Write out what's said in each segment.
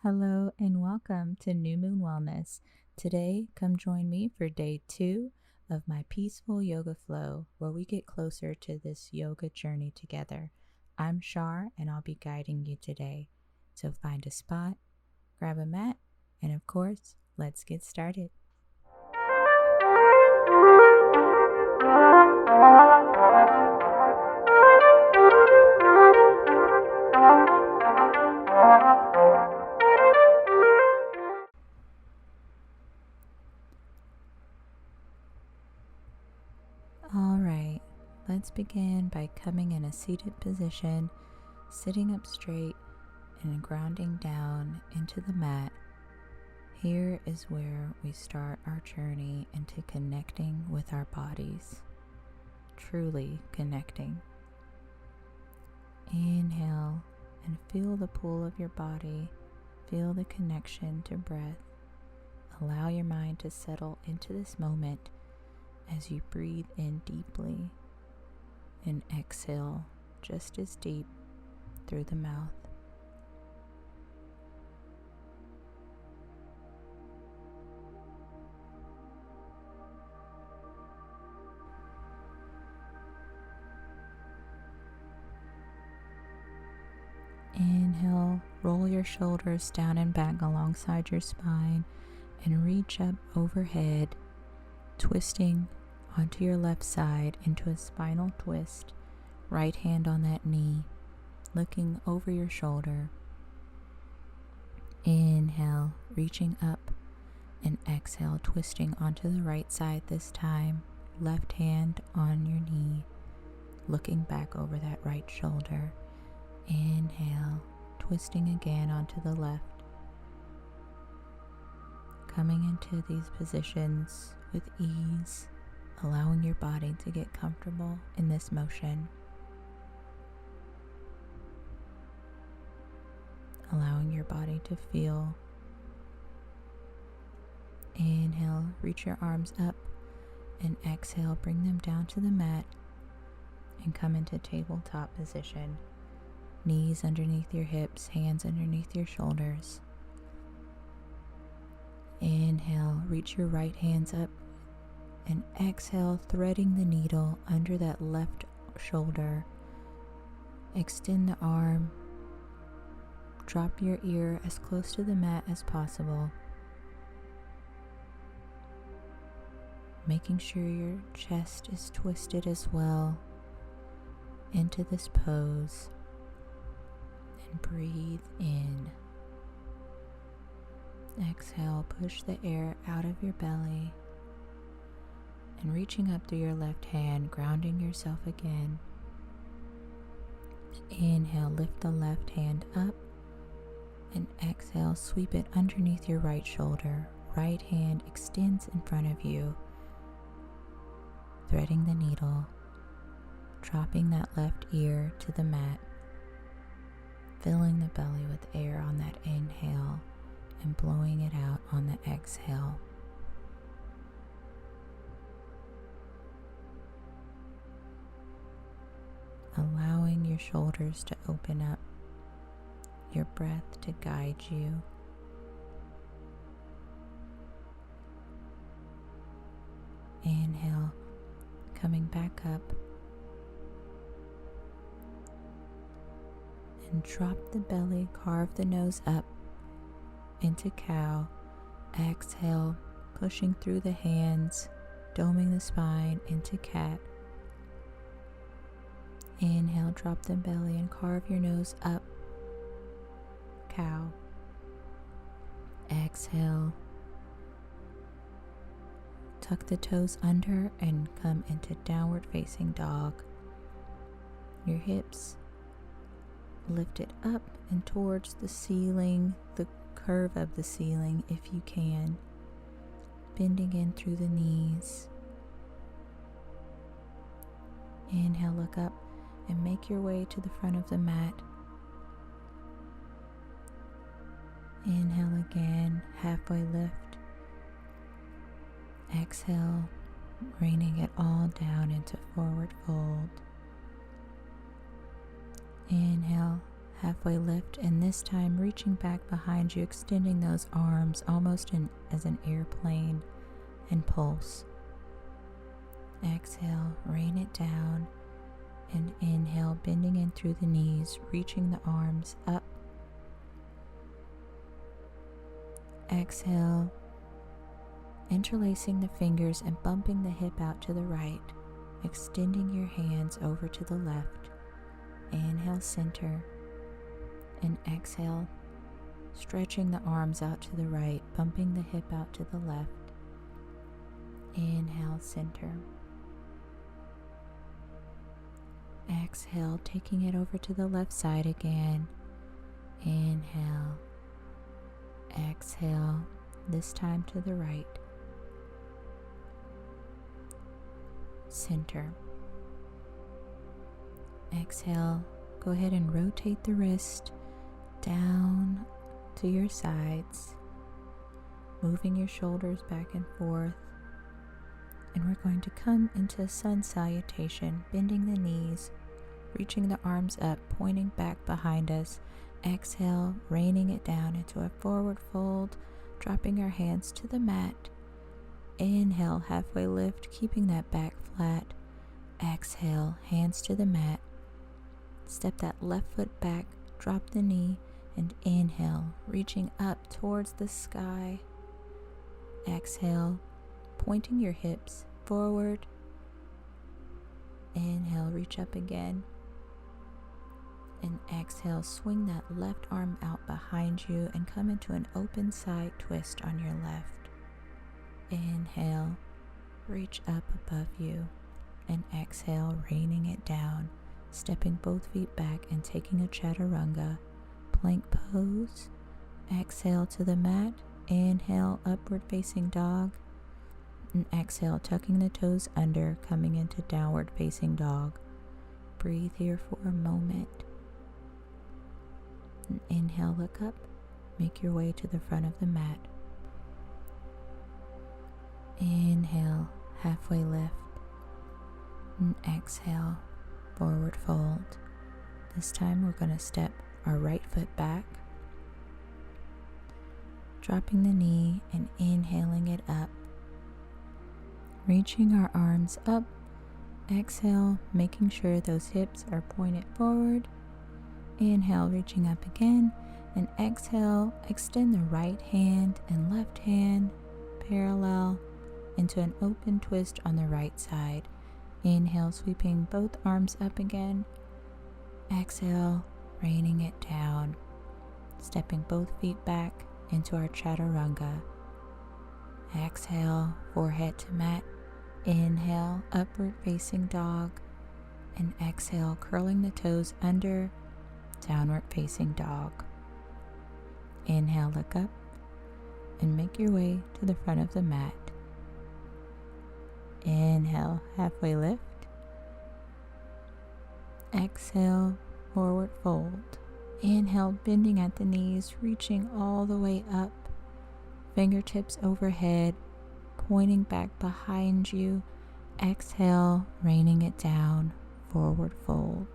Hello and welcome to New Moon Wellness. Today, come join me for day 2 of my peaceful yoga flow, where we get closer to this yoga journey together. I'm Shar and I'll be guiding you today. So find a spot, grab a mat, and of course, let's get started. Alright, let's begin by coming in a seated position, sitting up straight and grounding down into the mat. Here is where we start our journey into connecting with our bodies, truly connecting. Inhale and feel the pull of your body, feel the connection to breath. Allow your mind to settle into this moment as you breathe in deeply and exhale just as deep through the mouth. Inhale, roll your shoulders down and back alongside your spine and reach up overhead, twisting onto your left side into a spinal twist, right hand on that knee, looking over your shoulder. Inhale, reaching up, and exhale, twisting onto the right side this time, left hand on your knee, looking back over that right shoulder. Inhale, twisting again onto the left. Coming into these positions with ease, allowing your body to get comfortable in this motion. Allowing your body to feel. Inhale, reach your arms up, and exhale, bring them down to the mat and come into tabletop position. Knees underneath your hips, hands underneath your shoulders. Inhale, reach your right hands up, and exhale, threading the needle under that left shoulder. Extend the arm. Drop your ear as close to the mat as possible. Making sure your chest is twisted as well into this pose. And breathe in. Exhale, push the air out of your belly. And reaching up through your left hand, grounding yourself again. Inhale, lift the left hand up. And exhale, sweep it underneath your right shoulder. Right hand extends in front of you. Threading the needle. Dropping that left ear to the mat. Filling the belly with air on that inhale. And blowing it out on the exhale. Allowing your shoulders to open up, your breath to guide you. Inhale, coming back up, and drop the belly, carve the nose up into cow. Exhale, pushing through the hands, doming the spine into cat. Inhale, drop the belly and carve your nose up, cow. Exhale, tuck the toes under and come into downward facing dog. Your hips lifted up and towards the ceiling, the curve of the ceiling if you can, bending in through the knees. Inhale, look up and make your way to the front of the mat. Inhale again, halfway lift. Exhale, raining it all down into forward fold. Inhale, halfway lift, and this time reaching back behind you, extending those arms almost as an airplane, and pulse. Exhale, rain it down, and inhale, bending in through the knees, reaching the arms up. Exhale, interlacing the fingers and bumping the hip out to the right, extending your hands over to the left. Inhale, center, and exhale, stretching the arms out to the right, bumping the hip out to the left. Inhale, center. Exhale, taking it over to the left side again. Inhale. Exhale, this time to the right. Center. Exhale, go ahead and rotate the wrist down to your sides, moving your shoulders back and forth. And we're going to come into sun salutation, bending the knees, reaching the arms up, pointing back behind us. Exhale, raining it down into a forward fold, dropping our hands to the mat. Inhale, halfway lift, keeping that back flat. Exhale, hands to the mat. Step that left foot back, drop the knee, and inhale, reaching up towards the sky. Exhale, pointing your hips forward. Inhale, reach up again. And exhale, swing that left arm out behind you and come into an open side twist on your left. Inhale, reach up above you. And exhale, raining it down, stepping both feet back and taking a chaturanga, plank pose. Exhale to the mat. Inhale, upward facing dog. And exhale, tucking the toes under, coming into downward facing dog. Breathe here for a moment. And inhale, look up, make your way to the front of the mat. Inhale, halfway lift. And exhale, forward fold. This time we're going to step our right foot back, dropping the knee and inhaling it up. Reaching our arms up. Exhale, making sure those hips are pointed forward. Inhale, reaching up again, and exhale, extend the right hand and left hand parallel into an open twist on the right side. Inhale, sweeping both arms up again. Exhale, raining it down, stepping both feet back into our chaturanga. Exhale, forehead to mat. Inhale, upward facing dog, and exhale, curling the toes under, downward facing dog. Inhale, look up, and make your way to the front of the mat. Inhale, halfway lift. Exhale, forward fold. Inhale, bending at the knees, reaching all the way up. Fingertips overhead, pointing back behind you. Exhale, raining it down, forward fold.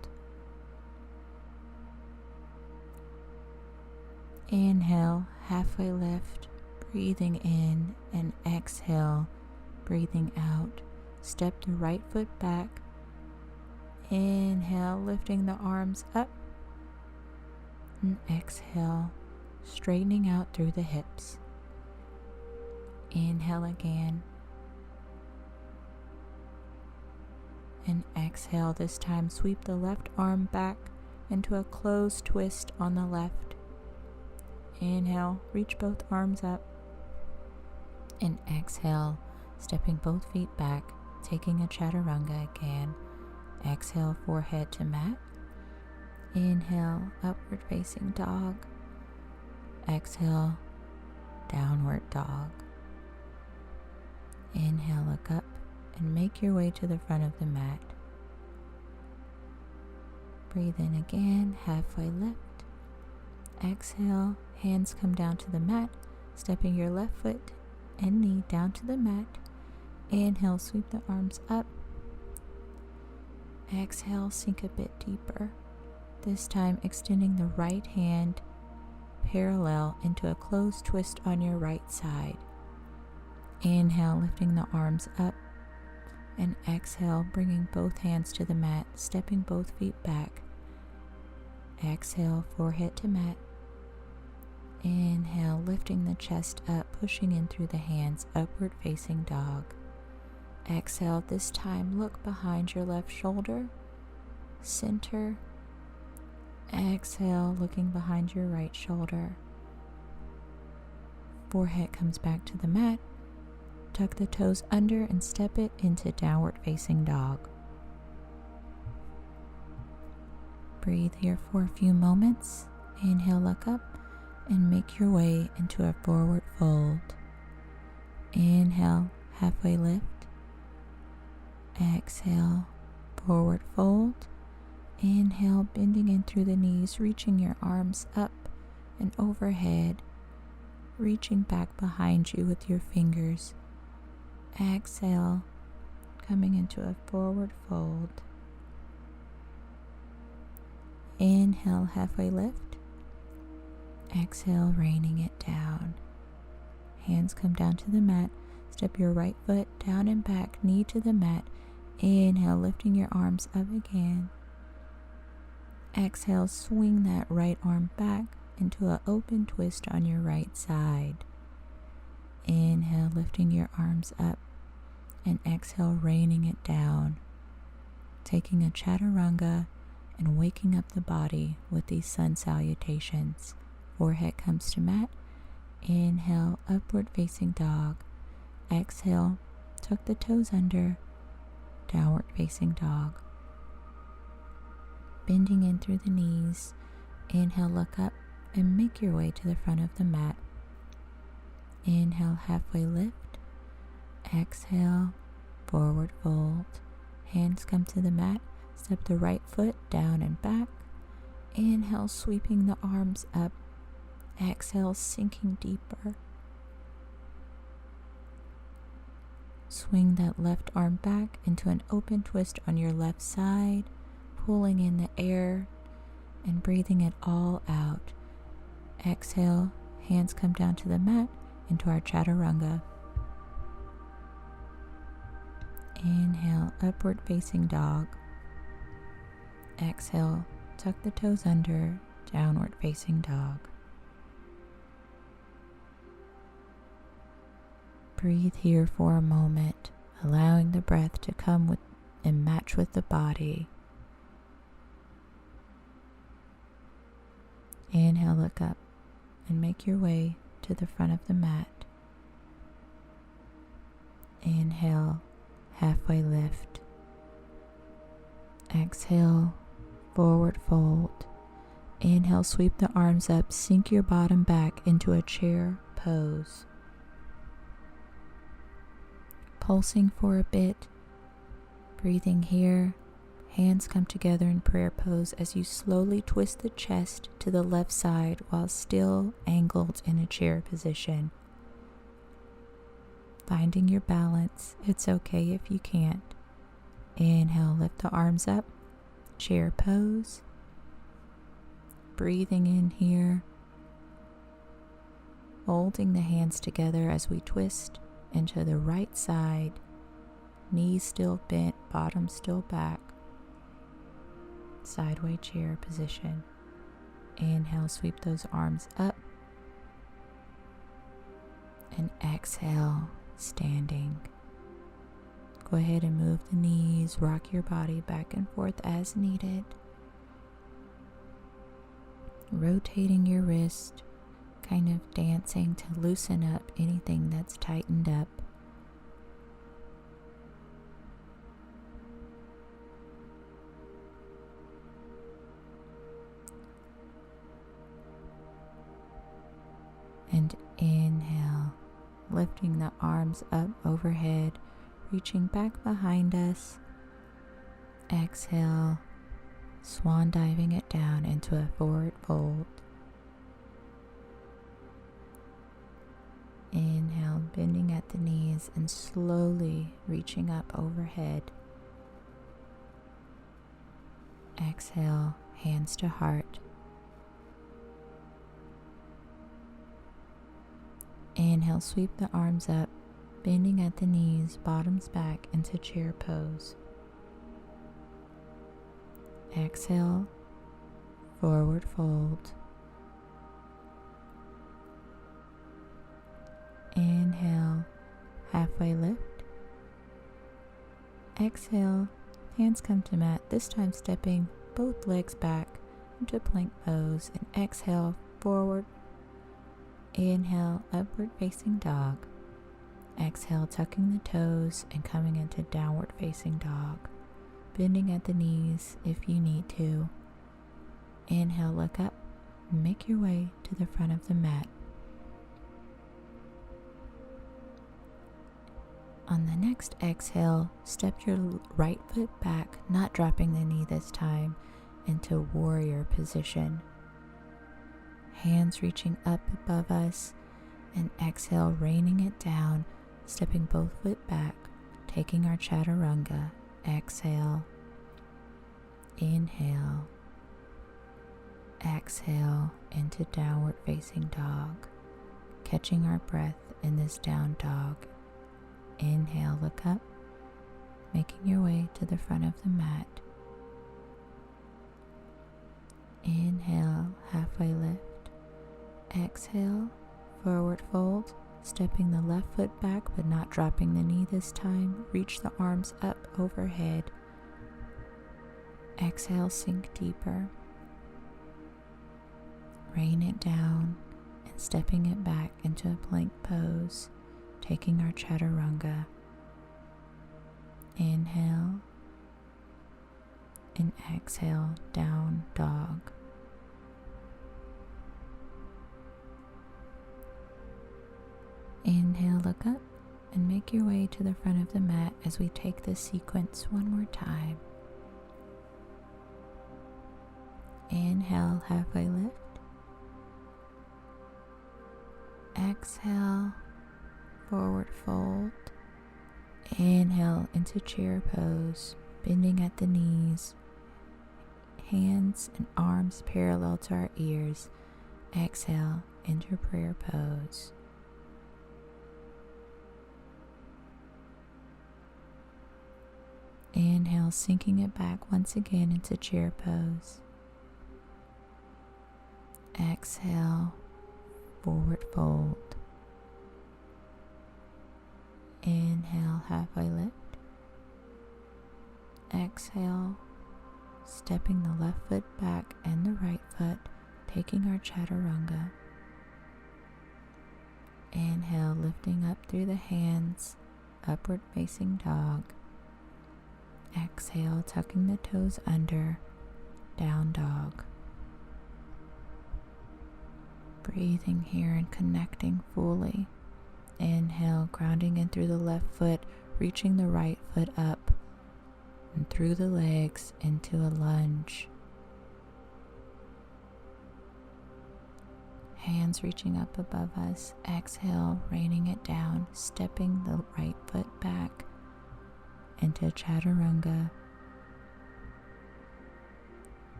Inhale, halfway lift, breathing in, and exhale, breathing out. Step the right foot back. Inhale, lifting the arms up, and exhale, straightening out through the hips. Inhale again, and exhale. This time, sweep the left arm back into a closed twist on the left. Inhale, reach both arms up, and exhale, stepping both feet back, taking a chaturanga again. Exhale, forehead to mat. Inhale, upward facing dog. Exhale, downward dog. Inhale, look up, and make your way to the front of the mat. Breathe in again, halfway lift. Exhale, hands come down to the mat, stepping your left foot and knee down to the mat. Inhale, sweep the arms up. Exhale, sink a bit deeper. This time extending the right hand parallel into a closed twist on your right side. Inhale, lifting the arms up, and exhale, bringing both hands to the mat, stepping both feet back. Exhale, forehead to mat. Inhale, lifting the chest up, pushing in through the hands, upward facing dog. Exhale, this time look behind your left shoulder, center. Exhale, looking behind your right shoulder. Forehead comes back to the mat. Tuck the toes under and step it into downward facing dog. Breathe here for a few moments. Inhale, look up and make your way into a forward fold. Inhale, halfway lift. Exhale, forward fold. Inhale, bending in through the knees, reaching your arms up and overhead, reaching back behind you with your fingers. Exhale, coming into a forward fold. Inhale, halfway lift. Exhale, raining it down. Hands come down to the mat. Step your right foot down and back, knee to the mat. Inhale, lifting your arms up again. Exhale, swing that right arm back into an open twist on your right side. Inhale, lifting your arms up, and exhale, raining it down. Taking a chaturanga and waking up the body with these sun salutations. Forehead comes to mat. Inhale, upward facing dog. Exhale, tuck the toes under, downward facing dog. Bending in through the knees. Inhale, look up and make your way to the front of the mat. Inhale, halfway lift. Exhale, forward fold. Hands come to the mat. Step the right foot down and back. Inhale, sweeping the arms up. Exhale, sinking deeper. Swing that left arm back into an open twist on your left side, pulling in the air and breathing it all out. Exhale, hands come down to the mat into our chaturanga. Inhale, upward facing dog. Exhale, tuck the toes under, downward facing dog. Breathe here for a moment, allowing the breath to come with and match with the body. Inhale, look up and make your way to the front of the mat. Inhale, halfway lift. Exhale, forward fold. Inhale, sweep the arms up, sink your bottom back into a chair pose. Pulsing for a bit, breathing here. Hands come together in prayer pose as you slowly twist the chest to the left side while still angled in a chair position. Finding your balance, it's okay if you can't. Inhale, lift the arms up, chair pose. Breathing in here, holding the hands together as we twist into the right side, knees still bent, bottom still back. Sideway chair position. Inhale, sweep those arms up. And exhale, standing. Go ahead and move the knees, rock your body back and forth as needed. Rotating your wrist, kind of dancing to loosen up anything that's tightened up. And inhale, lifting the arms up overhead, reaching back behind us. Exhale, swan diving it down into a forward fold. Inhale, bending at the knees and slowly reaching up overhead. Exhale, hands to heart. Inhale, sweep the arms up, bending at the knees, bottoms back into chair pose. Exhale, forward fold. Inhale, halfway lift. Exhale, hands come to mat, this time stepping both legs back into plank pose, and exhale, forward. Inhale, upward facing dog. Exhale, tucking the toes and coming into downward facing dog, bending at the knees if you need to. Inhale, look up, make your way to the front of the mat. On the next exhale, step your right foot back, not dropping the knee this time, into warrior position. Hands reaching up above us, and exhale, raining it down, stepping both foot back, taking our chaturanga. Exhale, inhale, exhale into downward facing dog, catching our breath in this down dog. Inhale, look up, making your way to the front of the mat. Inhale, halfway lift. Exhale, forward fold, stepping the left foot back but not dropping the knee this time. Reach the arms up overhead. Exhale, sink deeper. Rain it down and stepping it back into a plank pose, taking our chaturanga. Inhale and exhale, down dog. Inhale, look up, and make your way to the front of the mat as we take this sequence one more time. Inhale, halfway lift. Exhale, forward fold. Inhale into chair pose, bending at the knees, hands and arms parallel to our ears. Exhale into prayer pose. Inhale, sinking it back once again into chair pose. Exhale, forward fold. Inhale, halfway lift. Exhale, stepping the left foot back and the right foot, taking our chaturanga. Inhale, lifting up through the hands, upward facing dog. Exhale, tucking the toes under, down dog. Breathing here and connecting fully. Inhale, grounding in through the left foot, reaching the right foot up and through the legs into a lunge. Hands reaching up above us. Exhale, raining it down, stepping the right foot back into chaturanga.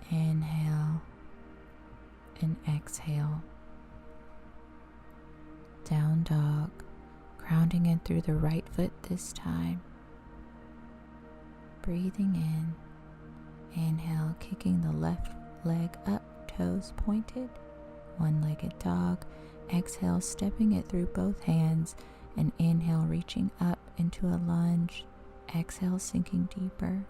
Inhale and exhale. Down dog, grounding in through the right foot this time. Breathing in. Inhale, kicking the left leg up, toes pointed. One-legged dog. Exhale, stepping it through both hands. And inhale, reaching up into a lunge. Exhale, sinking deeper.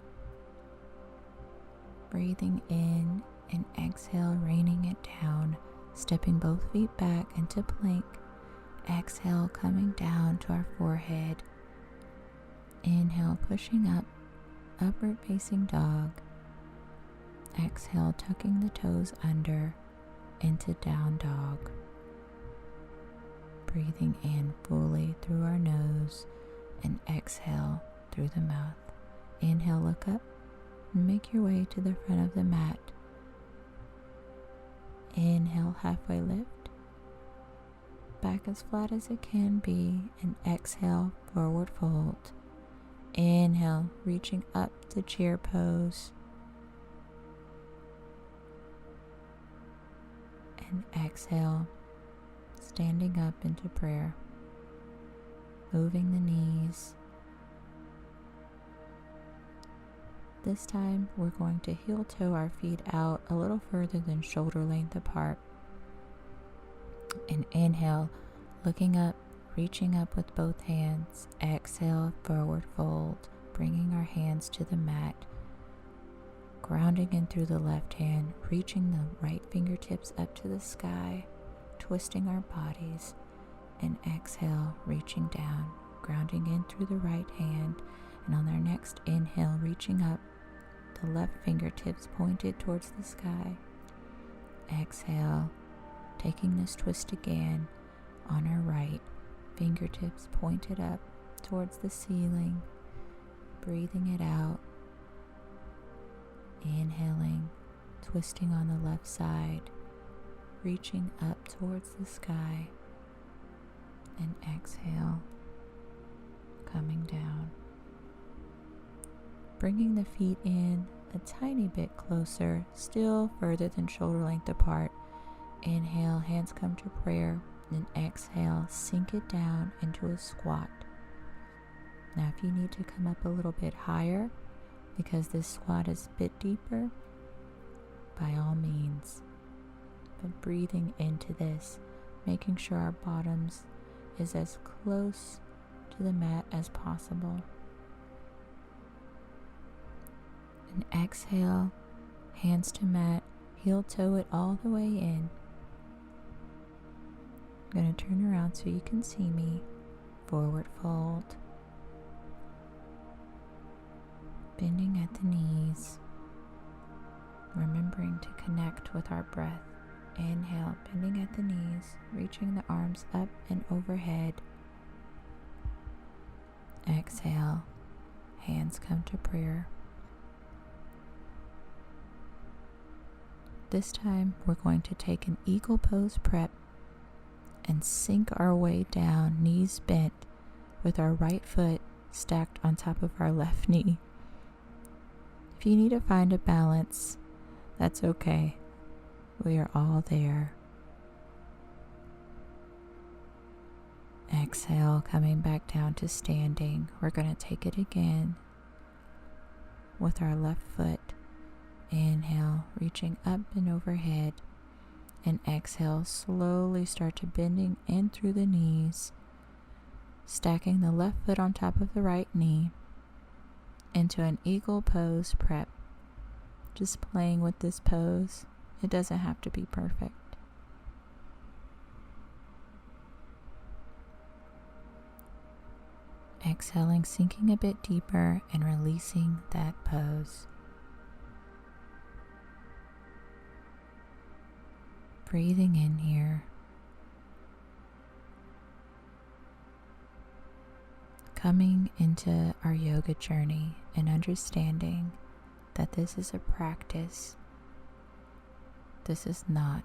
Breathing in and exhale, raining it down, stepping both feet back into plank. Exhale, coming down to our forehead. Inhale, pushing up, upward facing dog. Exhale, tucking the toes under into down dog. Breathing in fully through our nose and exhale through the mouth. Inhale, look up and make your way to the front of the mat. Inhale, halfway lift. Back as flat as it can be, and exhale, forward fold. Inhale, reaching up to chair pose. And exhale, standing up into prayer, moving the knees. This time we're going to heel toe our feet out a little further than shoulder length apart. And inhale, looking up, reaching up with both hands. Exhale, forward fold, bringing our hands to the mat. Grounding in through the left hand, reaching the right fingertips up to the sky, twisting our bodies. And exhale, reaching down, grounding in through the right hand. And on our next inhale, reaching up, the left fingertips pointed towards the sky. Exhale, taking this twist again on our right, fingertips pointed up towards the ceiling, breathing it out. Inhaling, twisting on the left side, reaching up towards the sky, and exhale, coming down. Bringing the feet in a tiny bit closer, still further than shoulder length apart. Inhale, hands come to prayer, and exhale, sink it down into a squat. Now if you need to come up a little bit higher, because this squat is a bit deeper, by all means. But breathing into this, making sure our bottoms is as close to the mat as possible. And exhale, hands to mat, heel toe it all the way in. I'm going to turn around so you can see me. Forward fold. Bending at the knees, remembering to connect with our breath. Inhale, bending at the knees, reaching the arms up and overhead. Exhale, hands come to prayer. This time we're going to take an eagle pose prep and sink our way down, knees bent, with our right foot stacked on top of our left knee. If you need to find a balance, that's okay. We are all there. Exhale, coming back down to standing. We're going to take it again with our left foot. Inhale, reaching up and overhead. And exhale, slowly start to bending in through the knees, stacking the left foot on top of the right knee into an eagle pose prep. Just playing with this pose. It doesn't have to be perfect. Exhaling, sinking a bit deeper and releasing that pose. Breathing in here. Coming into our yoga journey and understanding that this is a practice. This is not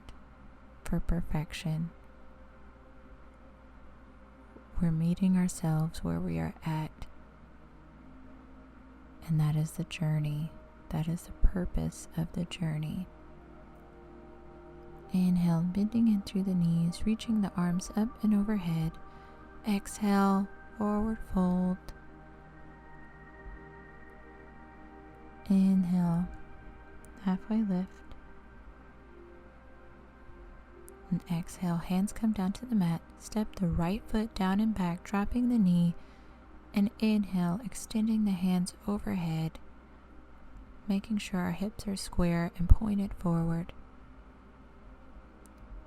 for perfection. We're meeting ourselves where we are at, and that is the journey. That is the purpose of the journey. Inhale, bending in through the knees, reaching the arms up and overhead. Exhale, forward fold. Inhale, halfway lift. And exhale, hands come down to the mat. Step the right foot down and back, dropping the knee. And inhale, extending the hands overhead, making sure our hips are square and pointed forward.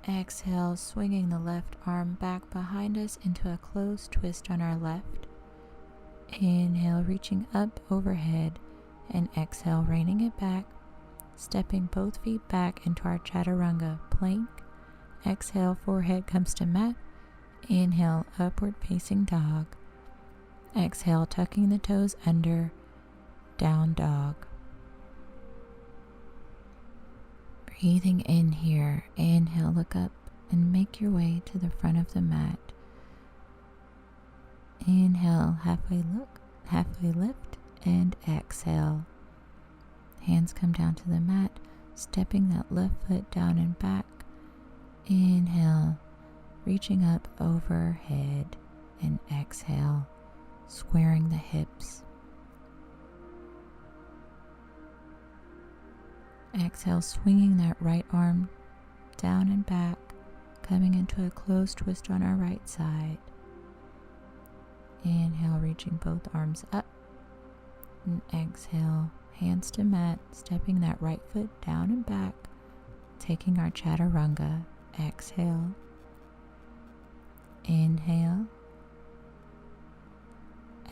Exhale, swinging the left arm back behind us into a closed twist on our left. Inhale, reaching up overhead, and exhale, reining it back, stepping both feet back into our chaturanga plank. Exhale, forehead comes to mat. Inhale, upward facing dog. Exhale, tucking the toes under, down dog. Breathing in here, inhale, look up and make your way to the front of the mat. Inhale, halfway lift, and exhale. Hands come down to the mat, stepping that left foot down and back, Inhale, reaching up overhead, and exhale, squaring the hips. Exhale, swinging that right arm down and back, coming into a closed twist on our right side. Inhale, reaching both arms up, and exhale, hands to mat, stepping that right foot down and back, taking our chaturanga. Exhale, inhale,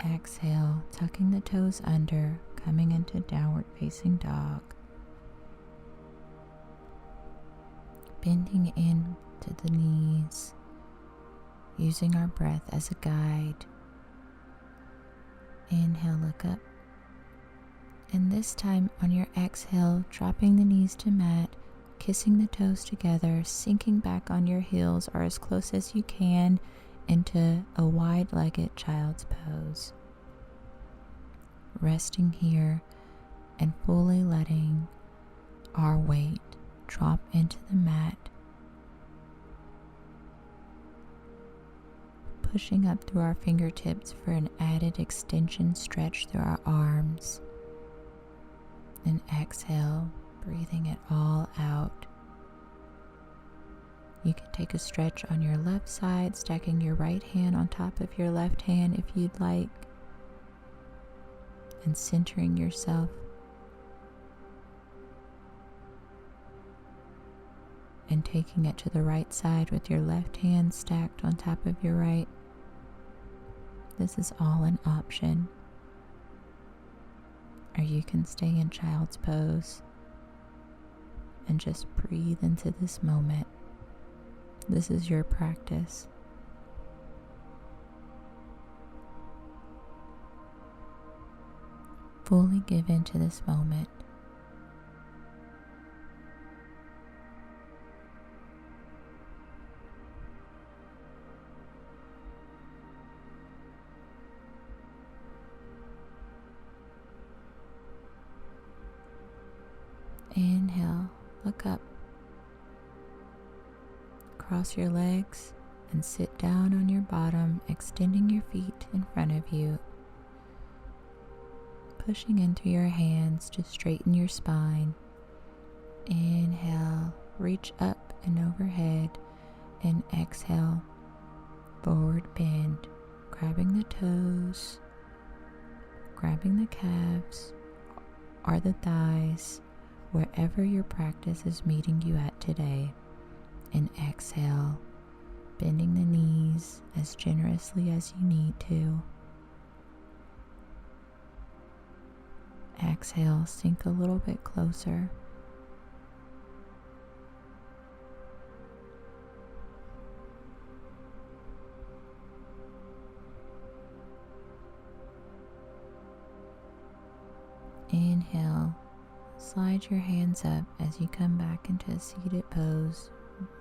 exhale, tucking the toes under, coming into downward facing dog. Bending in to the knees, using our breath as a guide. Inhale, look up. And this time on your exhale, dropping the knees to mat, kissing the toes together, sinking back on your heels or as close as you can into a wide-legged child's pose. Resting here and fully letting our weight drop into the mat, pushing up through our fingertips for an added extension stretch through our arms. And exhale, breathing it all out. You can take a stretch on your left side, stacking your right hand on top of your left hand if you'd like, and centering yourself. And taking it to the right side with your left hand stacked on top of your right. This is all an option. Or you can stay in child's pose and just breathe into this moment. This is your practice. Fully give into this moment. Inhale, look up. Cross your legs and sit down on your bottom, extending your feet in front of you. Pushing into your hands to straighten your spine. Inhale, reach up and overhead, and exhale, forward bend, grabbing the toes, grabbing the calves or the thighs, wherever your practice is meeting you at today. And exhale, bending the knees as generously as you need to. Exhale, sink a little bit closer. Inhale, slide your hands up as you come back into a seated pose,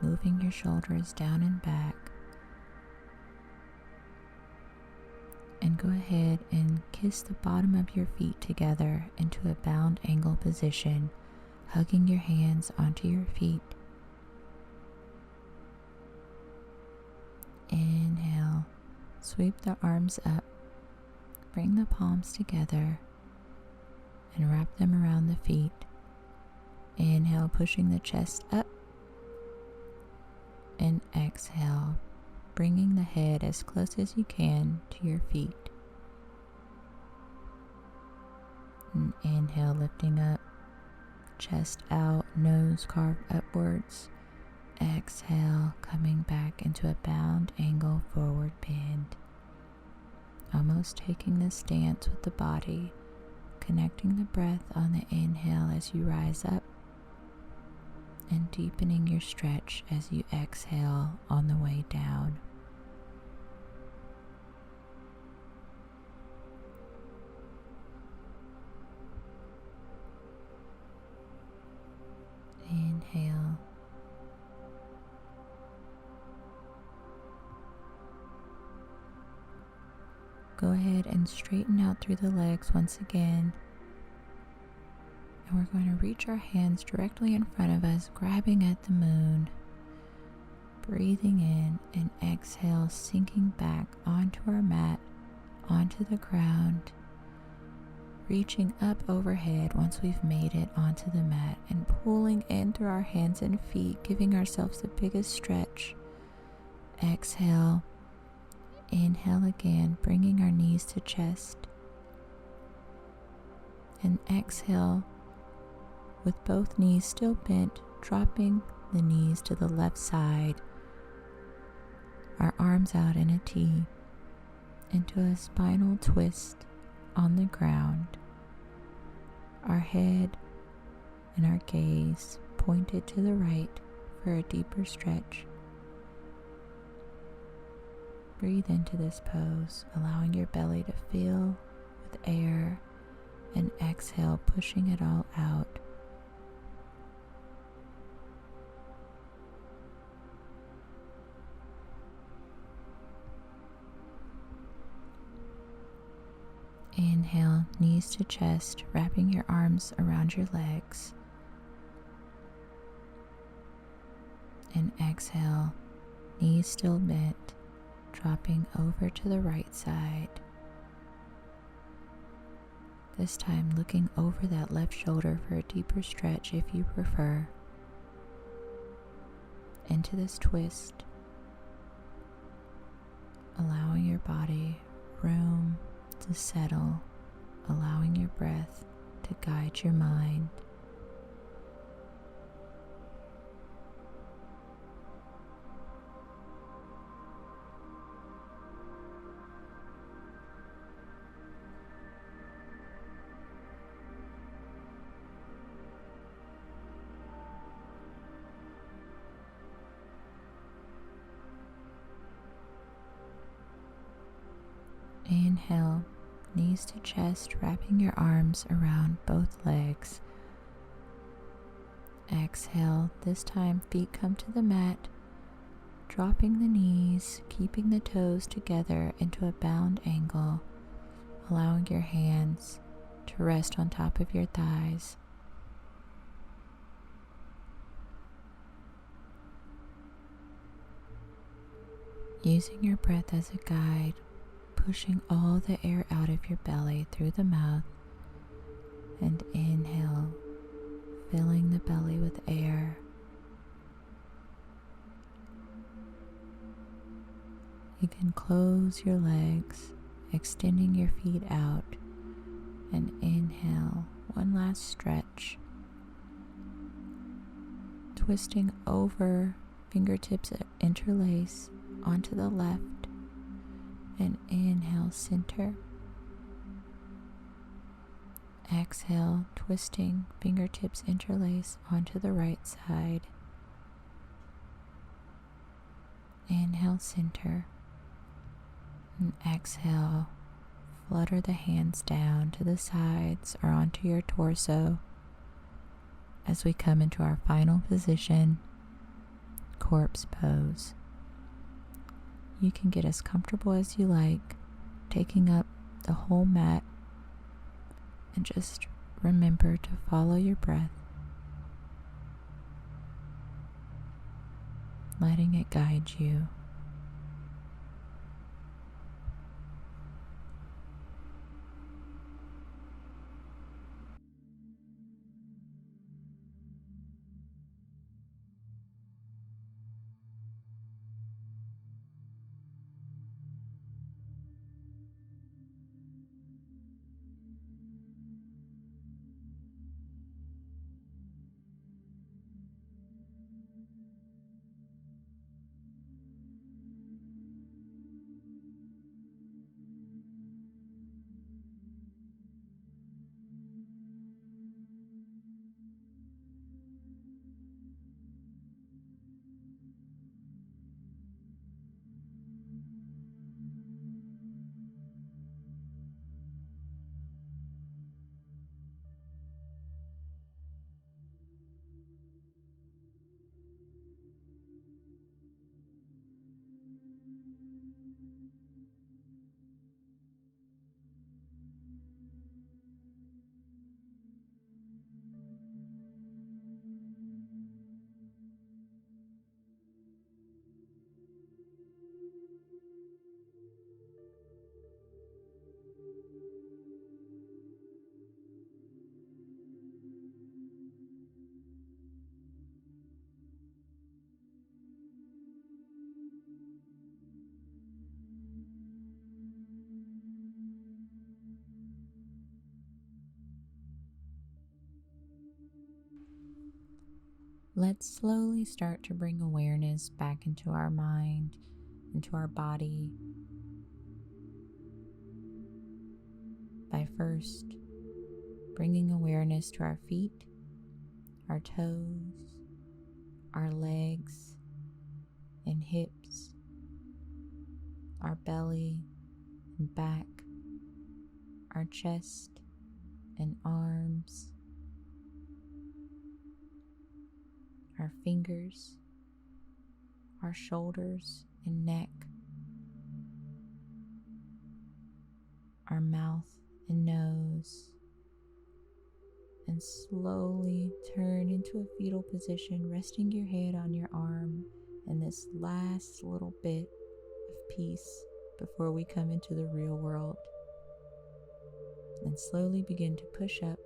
moving your shoulders down and back. And go ahead and kiss the bottom of your feet together into a bound angle position, hugging your hands onto your feet. Inhale, sweep the arms up, bring the palms together, and wrap them around the feet. Inhale, pushing the chest up, and exhale, bringing the head as close as you can to your feet. And inhale, lifting up, chest out, nose carved upwards. Exhale, coming back into a bound angle forward bend. Almost taking the stance with the body, connecting the breath on the inhale as you rise up, and deepening your stretch as you exhale on the way down. Inhale. Go ahead and straighten out through the legs once again. And we're going to reach our hands directly in front of us, grabbing at the moon. Breathing in and exhale, sinking back onto our mat, onto the ground, reaching up overhead once we've made it onto the mat, and pulling in through our hands and feet, giving ourselves the biggest stretch. Exhale, inhale again, bringing our knees to chest, and exhale with both knees still bent, dropping the knees to the left side, our arms out in a T, into a spinal twist on the ground, our head and our gaze pointed to the right for a deeper stretch. Breathe into this pose, allowing your belly to fill with air, and exhale, pushing it all out. Inhale, knees to chest, wrapping your arms around your legs. And exhale, knees still bent, dropping over to the right side. This time looking over that left shoulder for a deeper stretch if you prefer. Into this twist, allowing your body room to settle, allowing your breath to guide your mind. Inhale, knees to chest, wrapping your arms around both legs. Exhale, this time feet come to the mat, dropping the knees, keeping the toes together into a bound angle, allowing your hands to rest on top of your thighs. Using your breath as a guide, pushing all the air out of your belly through the mouth, and inhale, filling the belly with air. You can close your legs, extending your feet out, and inhale, one last stretch. Twisting over, fingertips interlace onto the left, and inhale, center. Exhale, twisting, fingertips interlace onto the right side. Inhale, center. And exhale, flutter the hands down to the sides or onto your torso as we come into our final position, corpse pose. You can get as comfortable as you like, taking up the whole mat, and just remember to follow your breath, letting it guide you. Let's slowly start to bring awareness back into our mind, into our body, by first bringing awareness to our feet, our toes, our legs and hips, our belly and back, our chest and arms, our fingers, our shoulders and neck, our mouth and nose, and slowly turn into a fetal position, resting your head on your arm in this last little bit of peace before we come into the real world. And slowly begin to push up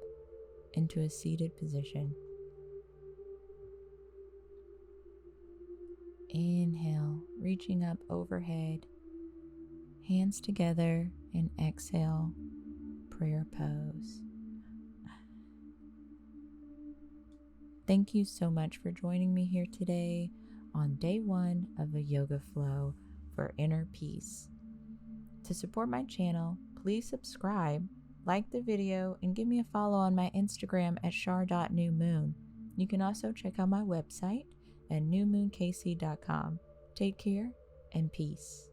into a seated position. Inhale, reaching up overhead, hands together, and exhale, prayer pose. Thank you so much for joining me here today on day 1 of a yoga flow for inner peace. To support my channel, please subscribe, like the video, and give me a follow on my Instagram at shar.newmoon. You can also check out my website at newmoonkc.com. Take care and peace.